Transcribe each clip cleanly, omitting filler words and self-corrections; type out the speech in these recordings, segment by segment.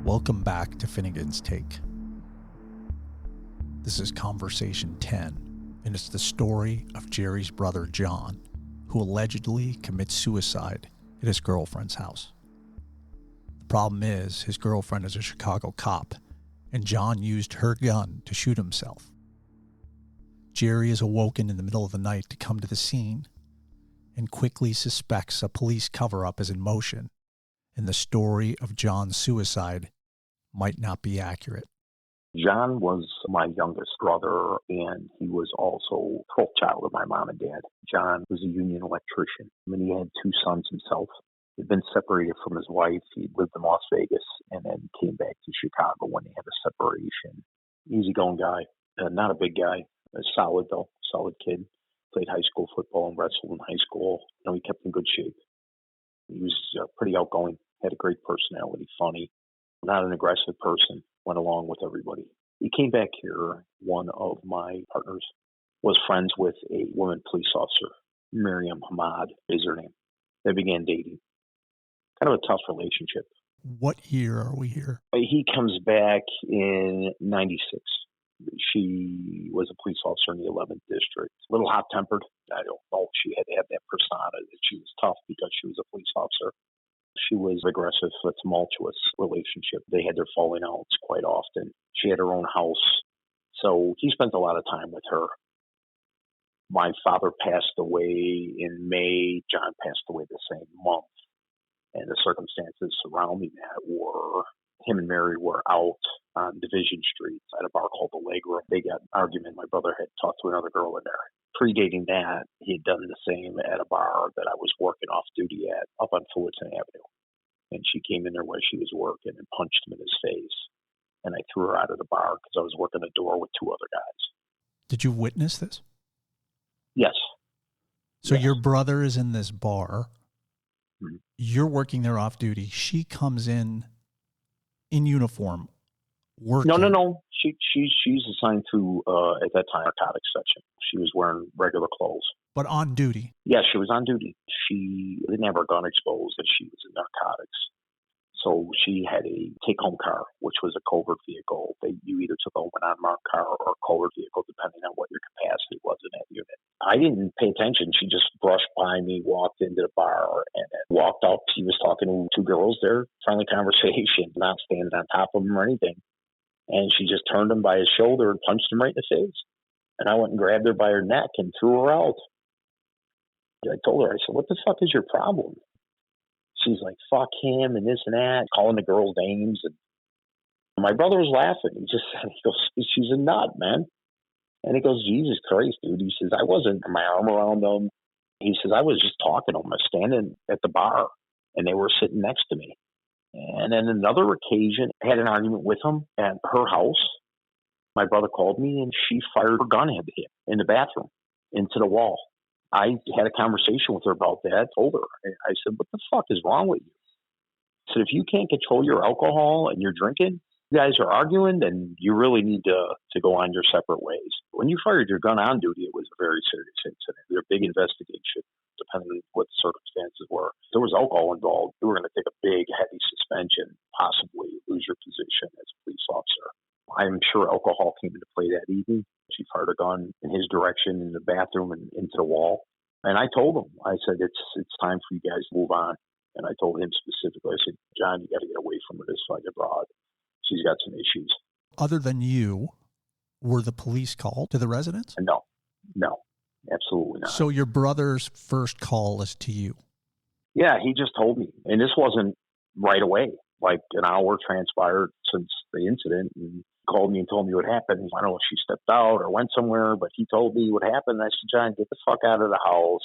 Welcome back to Finnigan's Take. This is Conversation 10, and it's the story of Jerry's brother John, who allegedly commits suicide at his girlfriend's house. The problem is, his girlfriend is a Chicago cop, and John used her gun to shoot himself. Jerry is awoken in the middle of the night to come to the scene, and quickly suspects a police cover-up is in motion, and the story of John's suicide might not be accurate. John was my youngest brother, and he was also 12th child of my mom and dad. John was a union electrician, and he had two sons himself. He'd been separated from his wife. He'd lived in Las Vegas and then came back to Chicago when they had a separation. Easygoing guy, not a big guy, solid though, solid kid. Played high school football and wrestled in high school. He kept in good shape. He was pretty outgoing, had a great personality, funny, not an aggressive person, went along with everybody. He came back here. One of my partners was friends with a woman police officer, Miriam Hamad is her name. They began dating. Kind of a tough relationship. What year are we here? He comes back in 96. She was a police officer in the 11th district. A little hot-tempered. I don't know if she had to have that persona that she was tough because she was a police officer. She was aggressive, a tumultuous relationship. They had their falling outs quite often. She had her own house. So he spent a lot of time with her. My father passed away in May. John passed away the same month. And the circumstances surrounding that were him and Mary were out on Division Street at a bar called the Allegra. They got an argument. My brother had talked to another girl in there. Predating that, he had done the same at a bar that I was working off duty at up on Fullerton Avenue. And she came in there where she was working and punched him in his face. And I threw her out of the bar because I was working the door with two other guys. Did you witness this? Yes. So yes. Your brother is in this bar. Mm-hmm. You're working there off duty. She comes in uniform, working. No. She's assigned to, at that time, narcotics section. She was wearing regular clothes. But on duty? Yes, she was on duty. She didn't have her gun exposed and she was in narcotics. So she had a take-home car, which was a covert vehicle. You either took home an unmarked car or a covert vehicle, depending on what your capacity was in that unit. I didn't pay attention. She just brushed by me, walked into the bar, and then walked up. She was talking to two girls there, friendly conversation, not standing on top of them or anything. And she just turned him by his shoulder and punched him right in the face. And I went and grabbed her by her neck and threw her out. I told her, I said, what the fuck is your problem? She's like, fuck him and this and that, calling the girls names. And my brother was laughing. He goes, she's a nut, man. And he goes, Jesus Christ, dude. He says, I wasn't my arm around them. He says, I was just talking to them. I was standing at the bar and they were sitting next to me. And then another occasion, I had an argument with him at her house. My brother called me and she fired her gun at him in the bathroom into the wall. I had a conversation with her about that. Told her, I said, what the fuck is wrong with you? I said, if you can't control your alcohol and you're drinking, you guys are arguing, then you really need to go on your separate ways. When you fired your gun on duty, it was a very serious incident. There was a big investigation, depending on what the circumstances were. If there was alcohol involved, you were going to take a big, heavy suspension, possibly lose your position as a police officer. I'm sure alcohol came into play that evening. She fired a gun in his direction in the bathroom and into the wall. And I told him, I said, it's time for you guys to move on. And I told him specifically, I said, John, you got to get away from her. This fucking broad. She's got some issues. Other than you, were the police called to the residence? No, absolutely not. So your brother's first call is to you? Yeah, he just told me. And this wasn't right away. Like an hour transpired since the incident and called me and told me what happened. I don't know if she stepped out or went somewhere, but he told me what happened. I said, John, get the fuck out of the house.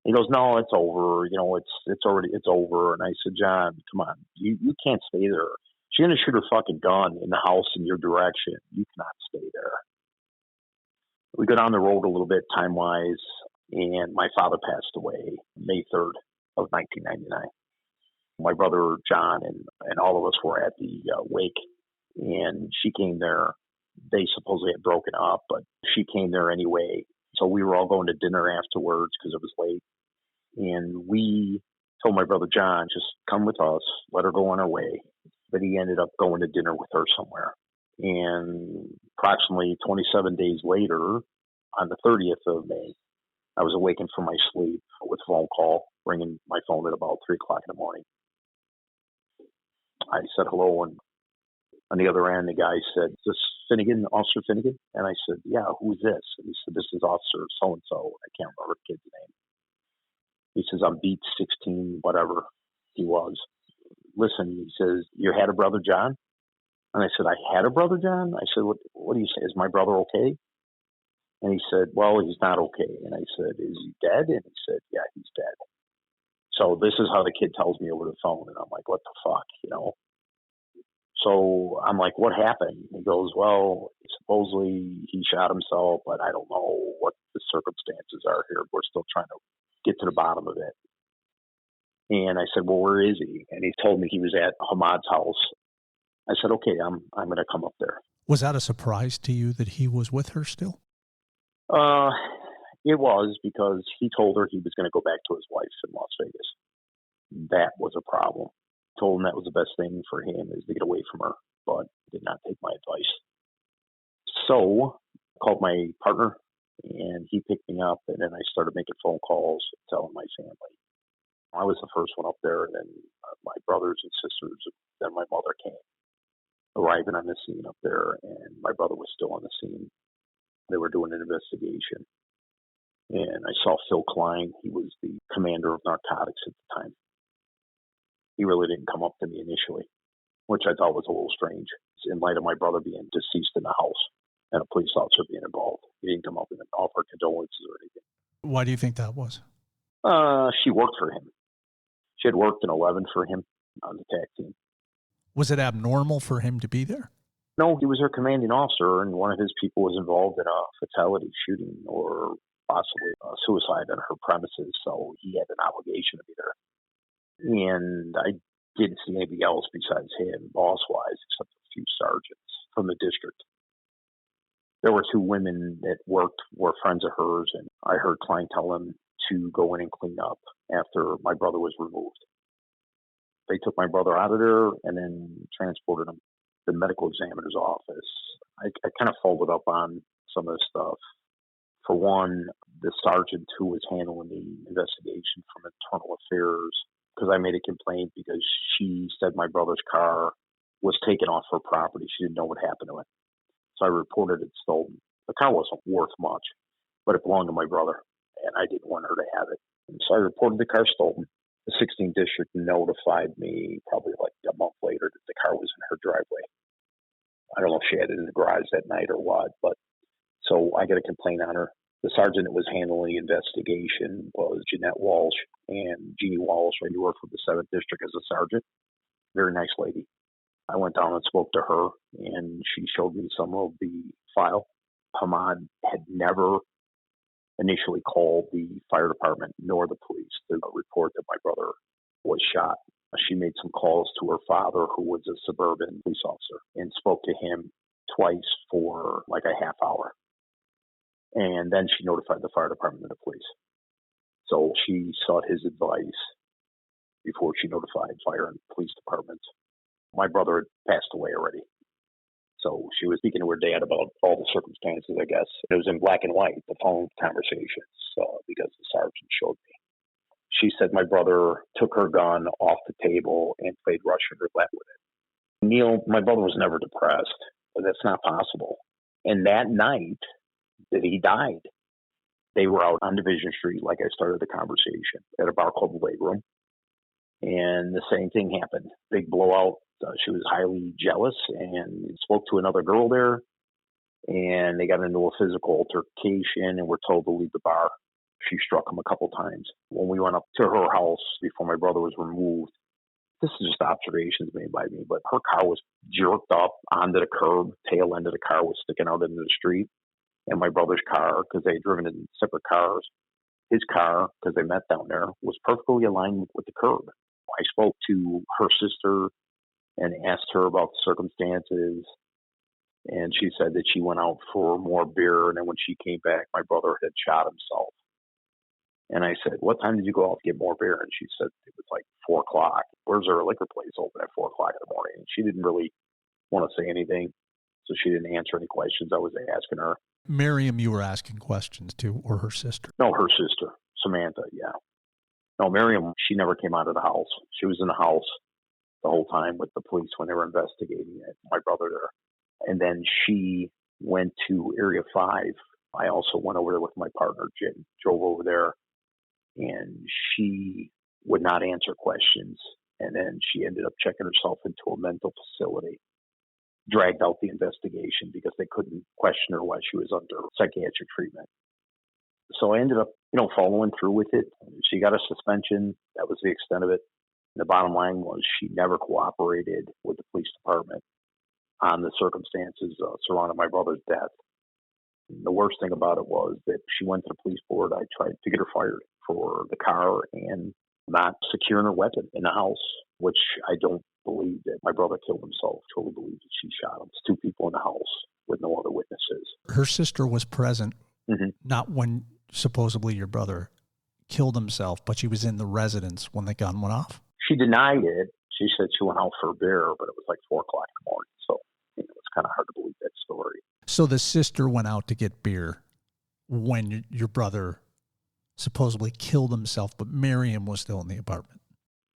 He goes, no, it's over. It's over. And I said, John, come on, you can't stay there. She's going to shoot her fucking gun in the house in your direction. You cannot stay there. We go down the road a little bit time-wise, and my father passed away May 3rd of 1999. My brother, John, and all of us were at the wake, and she came there. They supposedly had broken up, but she came there anyway. So we were all going to dinner afterwards because it was late. And we told my brother John, just come with us, let her go on her way. but he ended up going to dinner with her somewhere. And approximately 27 days later, on the 30th of May, I was awakened from my sleep with a phone call, ringing my phone at about 3 o'clock in the morning. I said hello, and on the other end, the guy said, "Is this Finnigan, Officer Finnigan?" And I said, "Yeah, who's this?" And he said, "This is Officer so-and-so." I can't remember the kid's name. He says, "I'm beat 16, whatever he was." Listen, he says, "You had a brother, John?" And I said, "I had a brother, John?" I said, what do you say? Is my brother okay? And he said, "Well, he's not okay." And I said, "Is he dead?" And he said, "Yeah, he's dead." So this is how the kid tells me over the phone. And I'm like, what the fuck, you know? So I'm like, what happened? He goes, well, supposedly he shot himself, but I don't know what the circumstances are here. We're still trying to get to the bottom of it. And I said, well, where is he? And he told me he was at Hamad's house. I said, okay, I'm going to come up there. Was that a surprise to you that he was with her still? It was, because he told her he was going to go back to his wife in Las Vegas. That was a problem. Told him that was the best thing for him is to get away from her, but did not take my advice. So I called my partner, and he picked me up, and then I started making phone calls, telling my family. I was the first one up there, and then my brothers and sisters, then my mother came, arriving on the scene up there, and my brother was still on the scene. They were doing an investigation. And I saw Phil Klein. He was the commander of narcotics at the time. He really didn't come up to me initially, which I thought was a little strange in light of my brother being deceased in the house and a police officer being involved. He didn't come up and offer condolences or anything. Why do you think that was? She worked for him. She had worked in 11 for him on the tag team. Was it abnormal for him to be there? No, he was her commanding officer, and one of his people was involved in a fatality shooting or possibly a suicide on her premises, so he had an obligation to be there. And I didn't see anybody else besides him, boss-wise, except a few sergeants from the district. There were 2 women that worked, were friends of hers, and I heard Klein tell them to go in and clean up after my brother was removed. They took my brother out of there and then transported him to the medical examiner's office. I kind of followed up on some of this stuff. For one, the sergeant who was handling the investigation from Internal Affairs, because I made a complaint because she said my brother's car was taken off her property. She didn't know what happened to it. So I reported it stolen. The car wasn't worth much, but it belonged to my brother, and I didn't want her to have it. And so I reported the car stolen. The 16th district notified me probably like a month later that the car was in her driveway. I don't know if she had it in the garage that night or what, but so I got a complaint on her. The sergeant that was handling the investigation was Jeanette Walsh, and Jeannie Walsh, I knew her from the 7th district as a sergeant. Very nice lady. I went down and spoke to her, and she showed me some of the file. Hamad had never initially called the fire department nor the police to report that my brother was shot. She made some calls to her father, who was a suburban police officer, and spoke to him twice for like a half hour. And then she notified the fire department and the police. So she sought his advice before she notified fire and police departments. My brother had passed away already. So she was speaking to her dad about all the circumstances, I guess. It was in black and white, the phone conversations, because the sergeant showed me. She said my brother took her gun off the table and played Russian roulette with it. Neal, my brother was never depressed, but that's not possible. And that night that he died, they were out on Division Street, like I started the conversation, at a bar called the Leg Room. And the same thing happened. Big blowout. She was highly jealous and spoke to another girl there. And they got into a physical altercation and were told to leave the bar. She struck him a couple times. When we went up to her house before my brother was removed, this is just observations made by me, but her car was jerked up onto the curb. Tail end of the car was sticking out into the street. And my brother's car, because they had driven in separate cars, his car, because they met down there, was perfectly aligned with the curb. I spoke to her sister and asked her about the circumstances. And she said that she went out for more beer. And then when she came back, my brother had shot himself. And I said, what time did you go out to get more beer? And she said it was like 4 o'clock. Where's our liquor place open at 4 o'clock in the morning? And she didn't really want to say anything, so she didn't answer any questions I was asking her. Miriam, you were asking questions to, or her sister? No, her sister, Samantha, yeah. No, Miriam, she never came out of the house. She was in the house the whole time with the police when they were investigating it, my brother there. And then she went to Area 5. I also went over there with my partner, Jim, drove over there, and she would not answer questions. And then she ended up checking herself into a mental facility, dragged out the investigation because they couldn't question her while she was under psychiatric treatment. So I ended up, following through with it. She got a suspension. That was the extent of it. The bottom line was she never cooperated with the police department on the circumstances surrounding my brother's death. And the worst thing about it was that she went to the police board. I tried to get her fired for the car and not securing her weapon in the house, which I don't believe that my brother killed himself. I truly believe that she shot him. It's 2 people in the house with no other witnesses. Her sister was present, not when supposedly your brother killed himself, but she was in the residence when the gun went off? She denied it. She said she went out for a beer, but it was like 4 o'clock in the morning. So it was kind of hard to believe that story. So the sister went out to get beer when your brother supposedly killed himself, but Miriam was still in the apartment?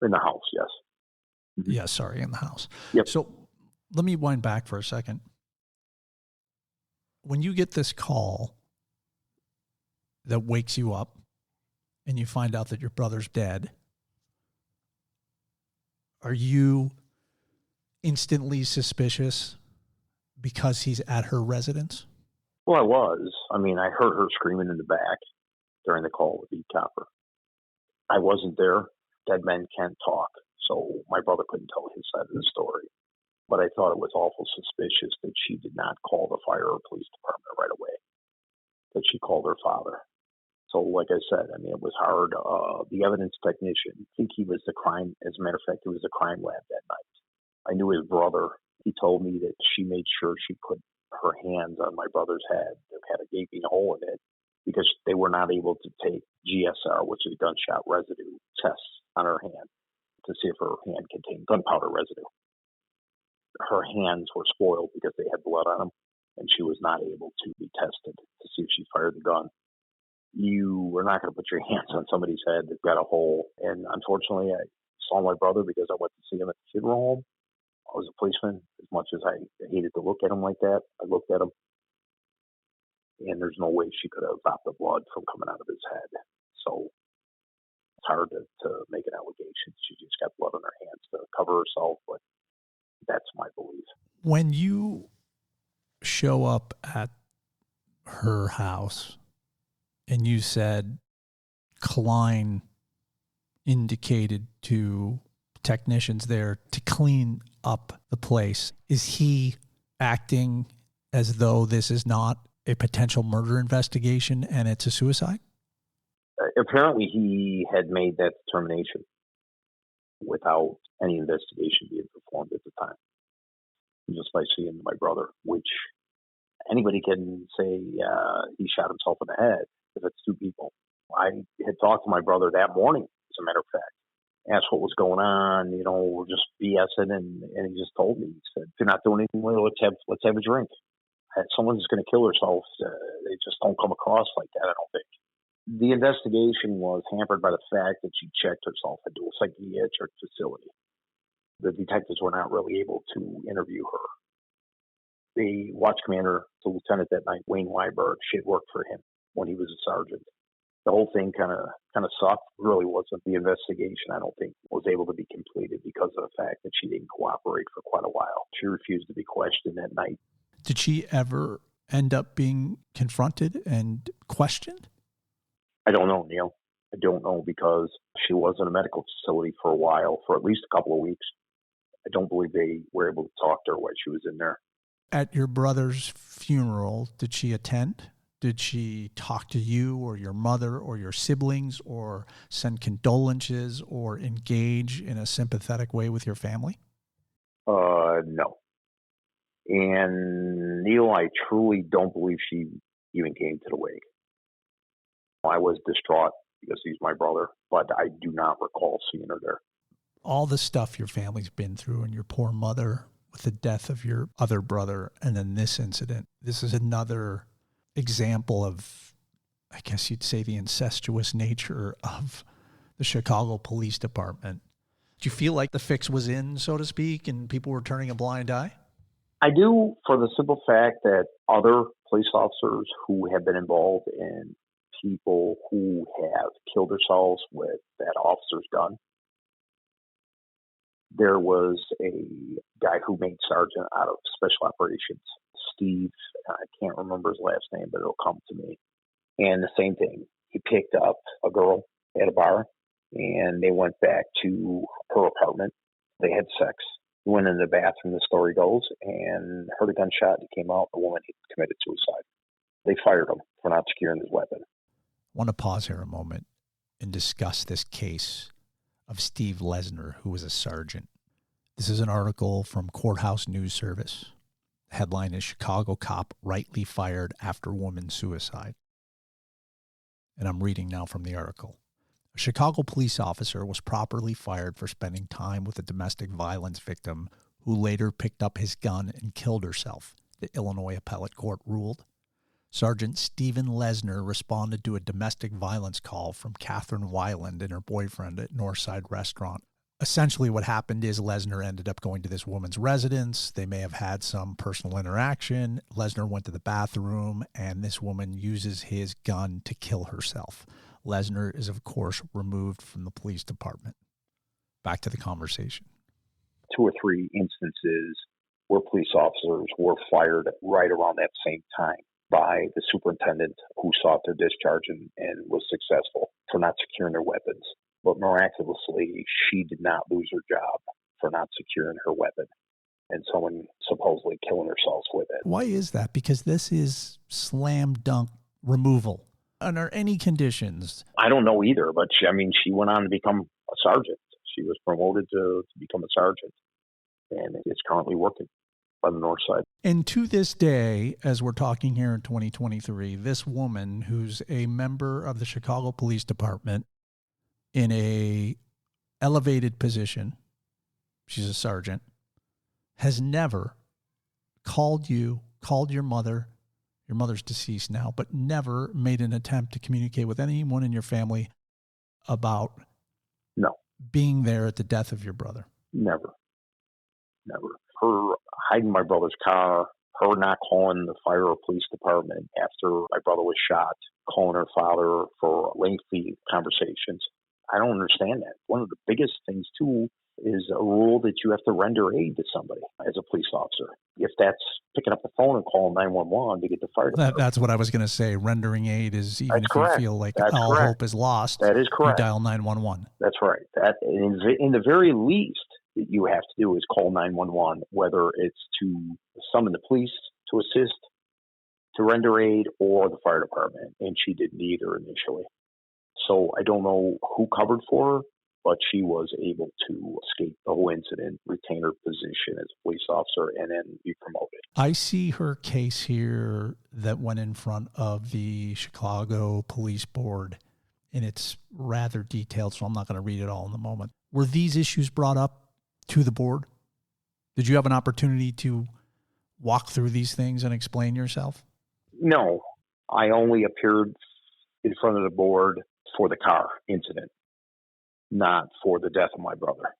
In the house, yes. Yeah, sorry, in the house. Yep. So let me wind back for a second. When you get this call that wakes you up and you find out that your brother's dead, are you instantly suspicious because he's at her residence? Well, I was. I mean, I heard her screaming in the back during the call with the copper. I wasn't there. Dead men can't talk, so my brother couldn't tell his side of the story. But I thought it was awful suspicious that she did not call the fire or police department right away, that she called her father. So like I said, I mean, it was hard. The evidence technician, I think he was the crime, as a matter of fact, he was the crime lab that night. I knew his brother. He told me that she made sure she put her hands on my brother's head that had a gaping hole in it because they were not able to take GSR, which is gunshot residue, tests on her hand to see if her hand contained gunpowder residue. Her hands were spoiled because they had blood on them, and she was not able to be tested to see if she fired the gun. You are not going to put your hands on somebody's head that's got a hole. And unfortunately, I saw my brother because I went to see him at the funeral home. I was a policeman. As much as I hated to look at him like that, I looked at him. And there's no way she could have stopped the blood from coming out of his head. So it's hard to make an allegation. She just got blood on her hands to cover herself, but that's my belief. When you show up at her house and you said Klein indicated to technicians there to clean up the place, is he acting as though this is not a potential murder investigation and it's a suicide? Apparently he had made that determination without any investigation being performed at the time. Just by seeing my brother, which anybody can say he shot himself in the head if it's 2 people. I had talked to my brother that morning, as a matter of fact, asked what was going on, we're just BSing, and he just told me, he said, if you're not doing anything, well, let's have a drink. If someone's going to kill herself, they just don't come across like that, I don't think. The investigation was hampered by the fact that she checked herself into a psychiatric facility. The detectives were not really able to interview her. The watch commander, the lieutenant that night, Wayne Weiberg, she had worked for him when he was a sergeant. The whole thing kind of sucked. Really wasn't the investigation. I don't think was able to be completed because of the fact that she didn't cooperate for quite a while. She refused to be questioned that night. Did she ever end up being confronted and questioned? I don't know, Neal. I don't know because she was in a medical facility for a while, for at least a couple of weeks. I don't believe they were able to talk to her while she was in there. At your brother's funeral, did she attend? Did she talk to you or your mother or your siblings or send condolences or engage in a sympathetic way with your family? No. And Neal, I truly don't believe she even came to the wake. I was distraught because he's my brother, but I do not recall seeing her there. all the stuff your family's been through and your poor mother with the death of your other brother and then this incident, this is another example of, I guess you'd say, the incestuous nature of the Chicago Police Department. Do you feel like the fix was in, so to speak, and people were turning a blind eye? I do, for the simple fact that other police officers who have been involved in people who have killed themselves with that officer's gun. There was a guy who made sergeant out of special operations, Steve. I can't remember his last name, but it'll come to me. And the same thing. He picked up a girl at a bar, and they went back to her apartment. They had sex. He went in the bathroom, the story goes, and heard a gunshot. He came out. The woman had committed suicide. They fired him for not securing his weapon. I want to pause here a moment and discuss this case of Steve Lesner, who was a sergeant. This is an article from Courthouse News Service. The headline is "Chicago Cop Rightly Fired After Woman Suicide." And I'm reading now from the article. A Chicago police officer was properly fired for spending time with a domestic violence victim who later picked up his gun and killed herself, the Illinois Appellate Court ruled. Sergeant Stephen Lesner responded to a domestic violence call from Catherine Weiland and her boyfriend at Northside Restaurant. Essentially what happened is Lesner ended up going to this woman's residence. They may have had some personal interaction. Lesner went to the bathroom, and this woman uses his gun to kill herself. Lesner is, of course, removed from the police department. Back to the conversation. 2 or 3 instances where police officers were fired right around that same time by the superintendent who sought their discharge and was successful for not securing their weapons. But miraculously, she did not lose her job for not securing her weapon and someone supposedly killing herself with it. Why is that? Because this is slam dunk removal under any conditions. I don't know either, but she went on to become a sergeant. She was promoted to become a sergeant and is currently working on the north side. And to this day, as we're talking here in 2023, this woman who's a member of the Chicago Police Department in a elevated position, she's a sergeant, has never called you, called your mother. Your mother's deceased now, but never made an attempt to communicate with anyone in your family about being there at the death of your brother. Never. Her hiding my brother's car, her not calling the fire or police department after my brother was shot, calling her father for lengthy conversations. I don't understand that. One of the biggest things, too, is a rule that you have to render aid to somebody as a police officer. If that's picking up the phone and calling 911 to get the fire department. That's what I was going to say. Rendering aid is, even that's if correct. you feel like that's all correct. hope is lost, that is correct. You dial 911. That's right. That in the very least that you have to do is call 911, whether it's to summon the police to assist, to render aid, or the fire department. And she did neither initially. So I don't know who covered for her, but she was able to escape the whole incident, retain her position as a police officer, and then be promoted. I see her case here that went in front of the Chicago Police Board, and it's rather detailed, so I'm not going to read it all in the moment. Were these issues brought up to the board? Did you have an opportunity to walk through these things and explain yourself? No, I only appeared in front of the board for the car incident, not for the death of my brother,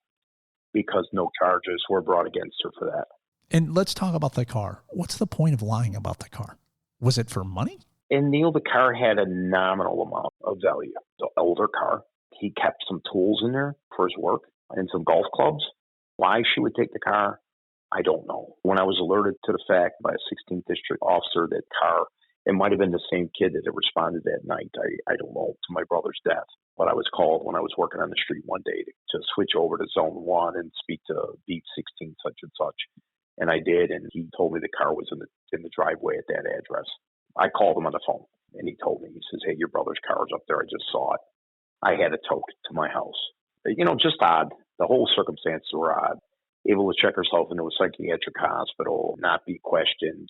because no charges were brought against her for that. And let's talk about the car. What's the point of lying about the car? Was it for money? And Neal, the car had a nominal amount of value. The older car. He kept some tools in there for his work and some golf clubs. Why she would take the car, I don't know. When I was alerted to the fact by a 16th district officer that car, it might have been the same kid that had responded that night. I don't know, to my brother's death. But I was called when I was working on the street one day to switch over to Zone 1 and speak to beat 16 such and such. And I did, and he told me the car was in the driveway at that address. I called him on the phone, and he told me, he says, "Hey, your brother's car's up there. I just saw it." I had it towed to my house. Just odd. The whole circumstances were odd. Able to check herself into a psychiatric hospital, not be questioned,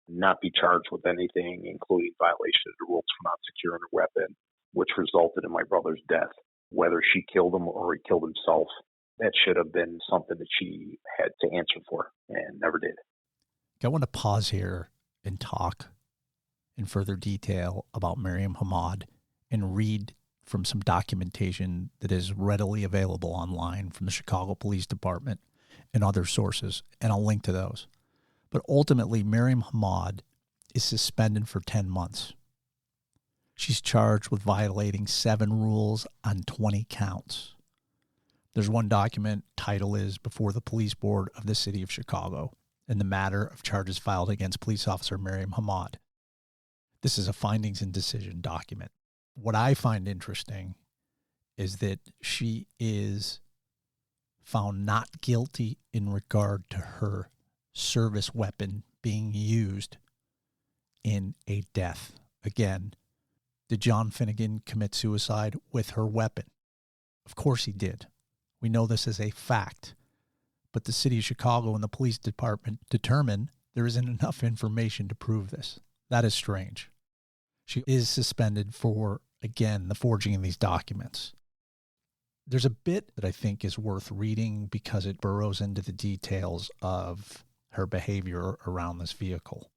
not be charged with anything, including violation of the rules for not securing a weapon, which resulted in my brother's death. Whether she killed him or he killed himself, That should have been something that she had to answer for and never did. I want to pause here and talk in further detail about Miriam Hamad and read from some documentation that is readily available online from the Chicago Police Department and other sources, and I'll link to those. But ultimately, Miriam Hamad is suspended for 10 months. She's charged with violating 7 rules on 20 counts. There's one document, title is Before the Police Board of the City of Chicago, in the matter of charges filed against police officer Miriam Hamad. This is a findings and decision document. What I find interesting is that she is found not guilty in regard to her service weapon being used in a death. Again, did John Finnigan commit suicide with her weapon? Of course he did. We know this as a fact. But the city of Chicago and the police department determined there isn't enough information to prove this. That is strange. She is suspended for, again, the forging of these documents. There's a bit that I think is worth reading because it burrows into the details of her behavior around this vehicle.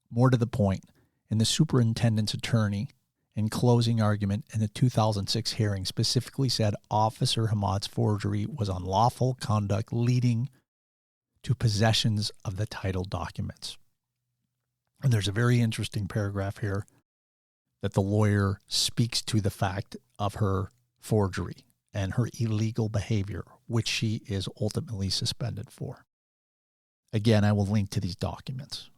More to the point, in the superintendent's attorney, in closing argument in the 2006 hearing, specifically said Officer Hamad's forgery was unlawful conduct leading to possessions of the title documents. And there's a very interesting paragraph here that the lawyer speaks to the fact of her forgery and her illegal behavior, which she is ultimately suspended for. Again, I will link to these documents.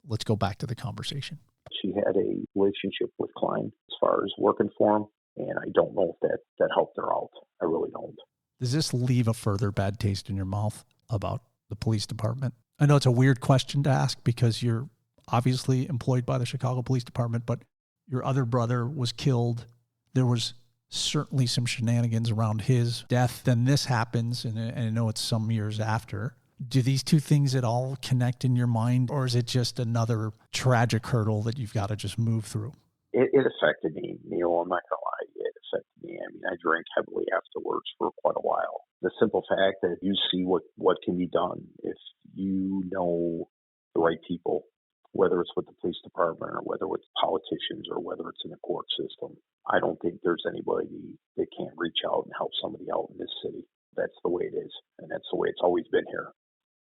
Let's go back to the conversation. She had a relationship with Klein as far as working for him, and I don't know if that helped her out. I really don't. Does this leave a further bad taste in your mouth about the police department? I know it's a weird question to ask because you're obviously employed by the Chicago Police Department, but your other brother was killed. There was certainly some shenanigans around his death. Then this happens, and I know it's some years after. Do these two things at all connect in your mind, or is it just another tragic hurdle that you've got to just move through? It affected me, Neal. I'm not going to lie. It affected me. I mean, I drank heavily afterwards for quite a while. The simple fact that you see what can be done if you know the right people, whether it's with the police department or whether it's politicians or whether it's in the court system. I don't think there's anybody that can't reach out and help somebody out in this city. That's the way it is, and that's the way it's always been here.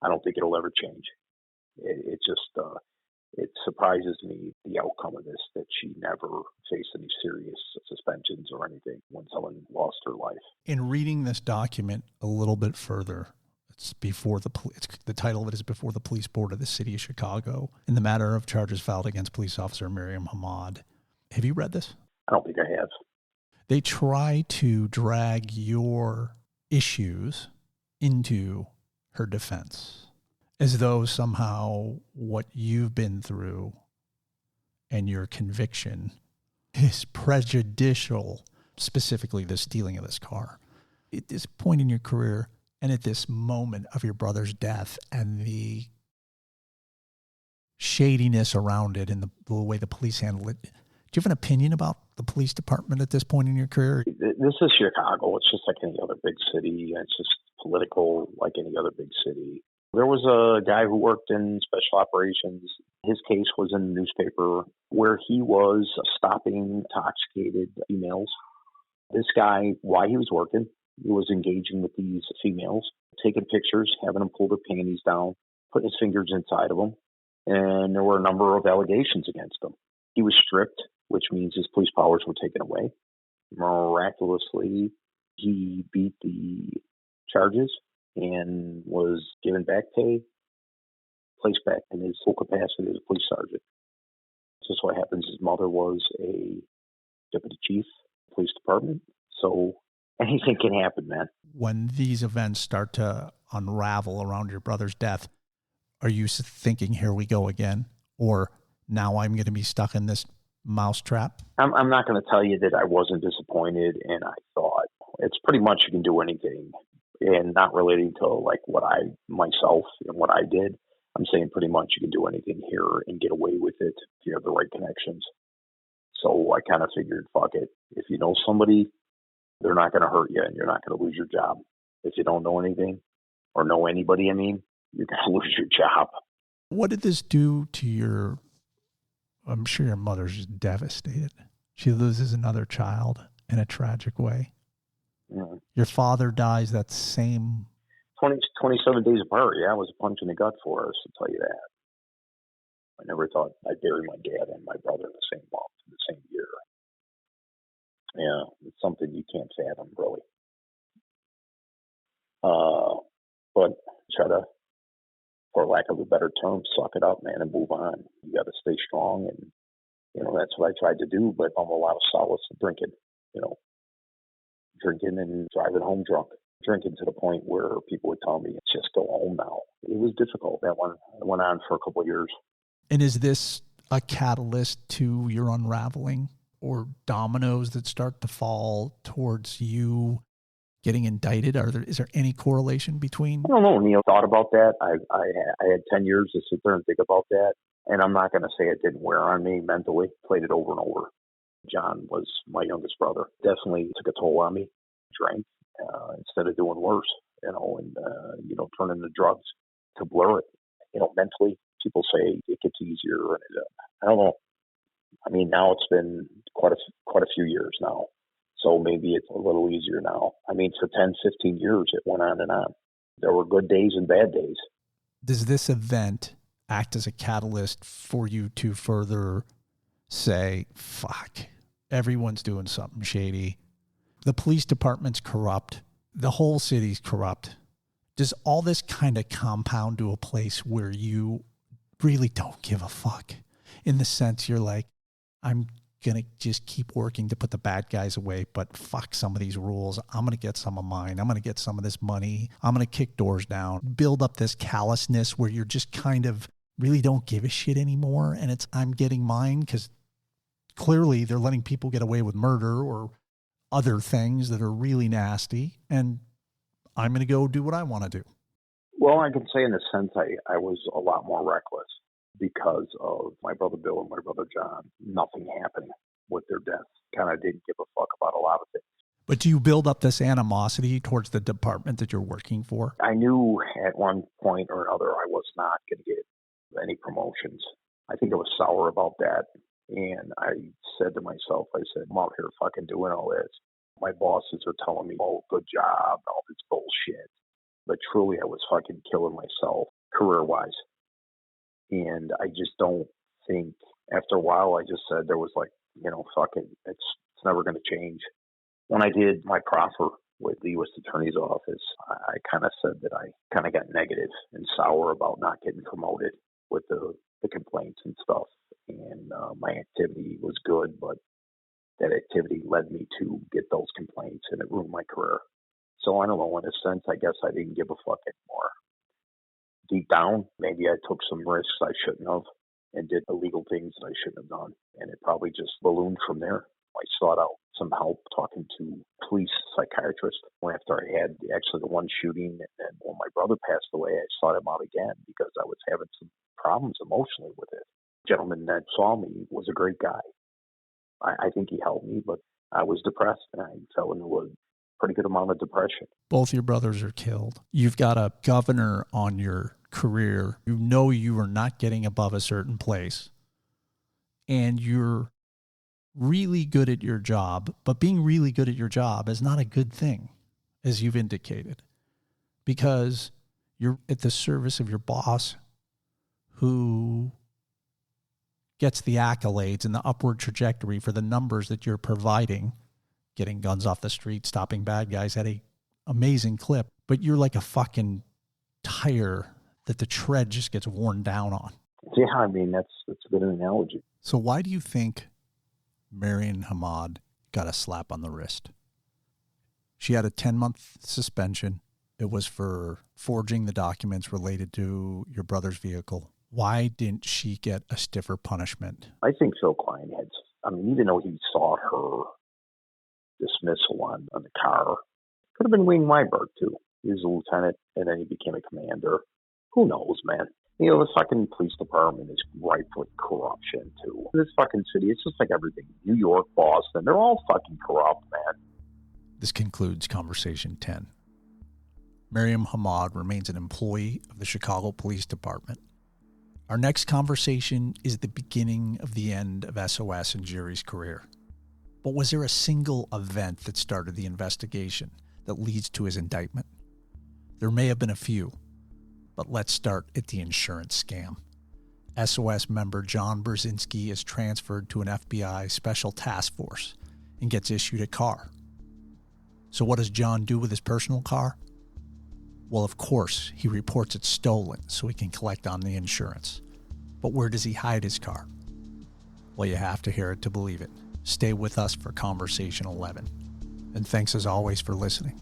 I don't think it'll ever change. It just it surprises me, the outcome of this, that she never faced any serious suspensions or anything when someone lost her life. In reading this document a little bit further, the title of it is Before the Police Board of the City of Chicago, in the matter of charges filed against police officer Miriam Hamad. Have you read this? I don't think I have. They try to drag your issues into her defense, as though somehow what you've been through and your conviction is prejudicial, specifically the stealing of this car. At this point in your career and at this moment of your brother's death and the shadiness around it and the way the police handled it, do you have an opinion about the police department at this point in your career? This is Chicago. It's just like any other big city. It's just political like any other big city. There was a guy who worked in special operations. His case was in the newspaper where he was stopping intoxicated females. This guy, while he was working, he was engaging with these females, taking pictures, having them pull their panties down, putting his fingers inside of them. And there were a number of allegations against him. He was stripped, which means his police powers were taken away. Miraculously, he beat the charges and was given back pay, placed back in his full capacity as a police sergeant. Just what happens, his mother was a deputy chief of the police department. So anything can happen, man. When these events start to unravel around your brother's death, are you thinking, here we go again? Or now I'm going to be stuck in this mousetrap? I'm not going to tell you that I wasn't disappointed and I thought it's pretty much you can do anything, and not relating to like myself and what I did. I'm saying pretty much you can do anything here and get away with it if you have the right connections. So I kind of figured, fuck it. If you know somebody They're not going to hurt you, and you're not going to lose your job. If you don't know anything or know anybody, you're going to lose your job. What did this do to your, I'm sure your mother's just devastated. She loses another child in a tragic way. Mm. Your father dies that same... 27 days apart. Yeah, it was a punch in the gut for us, to tell you that. I never thought I'd bury my dad and my brother in the same month, in the same year. Yeah, it's something you can't fathom, really. But try to, for lack of a better term, suck it up, man, and move on. You got to stay strong, and that's what I tried to do. But I'm a lot of solace in drinking, drinking and driving home drunk, drinking to the point where people would tell me, "Just go home now." It was difficult. That one went on for a couple of years. And is this a catalyst to your unraveling, or dominoes that start to fall towards you getting indicted? Is there any correlation between? I don't know, Neal. Thought about that. I had 10 years to sit there and think about that. And I'm not going to say it didn't wear on me mentally. Played it over and over. John was my youngest brother. Definitely took a toll on me. Drank instead of doing worse, and turning to drugs to blur it. Mentally, people say it gets easier. And I don't know. I mean, now it's been quite a few years now. So maybe it's a little easier now. I mean, for 10, 15 years, it went on and on. There were good days and bad days. Does this event act as a catalyst for you to further say, fuck, everyone's doing something shady? The police department's corrupt. The whole city's corrupt. Does all this kind of compound to a place where you really don't give a fuck? In the sense you're like, I'm going to just keep working to put the bad guys away, but fuck some of these rules. I'm going to get some of mine. I'm going to get some of this money. I'm going to kick doors down, build up this callousness where you're just kind of really don't give a shit anymore. And it's, I'm getting mine, because clearly they're letting people get away with murder or other things that are really nasty. And I'm going to go do what I want to do. Well, I can say in a sense I was a lot more reckless because of my brother Bill and my brother John. Nothing happened with their deaths. Kind of didn't give a fuck about a lot of things. But do you build up this animosity towards the department that you're working for? I knew at one point or another I was not going to get any promotions. I think I was sour about that. And I said to myself, I'm out here fucking doing all this. My bosses are telling me, oh, good job, all this bullshit. But truly, I was fucking killing myself career-wise. And I just don't think, after a while, I just said there was like, fuck it, it's never going to change. When I did my proffer with the U.S. Attorney's Office, I kind of said that I kind of got negative and sour about not getting promoted with the complaints and stuff. And my activity was good, but that activity led me to get those complaints, and it ruined my career. So I don't know, in a sense, I guess I didn't give a fuck anymore. Deep down, maybe I took some risks I shouldn't have and did illegal things that I shouldn't have done. And it probably just ballooned from there. I sought out some help talking to police psychiatrists. After I had actually the one shooting, and then when my brother passed away, I sought him out again because I was having some problems emotionally with it. The gentleman that saw me was a great guy. I think he helped me, but I was depressed, and I fell into a pretty good amount of depression. Both your brothers are killed. You've got a governor on your career. You know you are not getting above a certain place, and you're really good at your job, but being really good at your job is not a good thing, as you've indicated, because you're at the service of your boss, who gets the accolades and the upward trajectory for the numbers that you're providing, getting guns off the street, stopping bad guys at a amazing clip, but you're like a fucking tire that the tread just gets worn down on. Yeah, I mean, that's a good analogy. So why do you think Marion Hamad got a slap on the wrist? She had a 10-month suspension. It was for forging the documents related to your brother's vehicle. Why didn't she get a stiffer punishment? I think Phil Klein even though he saw her dismissal on the car, could have been Wayne Weinberg too. He was a lieutenant and then he became a commander. Who knows, man? The fucking police department is rife with corruption too. This fucking city, it's just like everything. New York, Boston, they're all fucking corrupt, man. This concludes Conversation 10. Miriam Hamad remains an employee of the Chicago Police Department. Our next conversation is the beginning of the end of SOS and Jerry's career. But was there a single event that started the investigation that leads to his indictment? There may have been a few, but let's start at the insurance scam. SOS member John Brzezinski is transferred to an FBI special task force and gets issued a car. So what does John do with his personal car? Well, of course, he reports it stolen so he can collect on the insurance. But where does he hide his car? Well, you have to hear it to believe it. Stay with us for Conversation 11. And thanks as always for listening.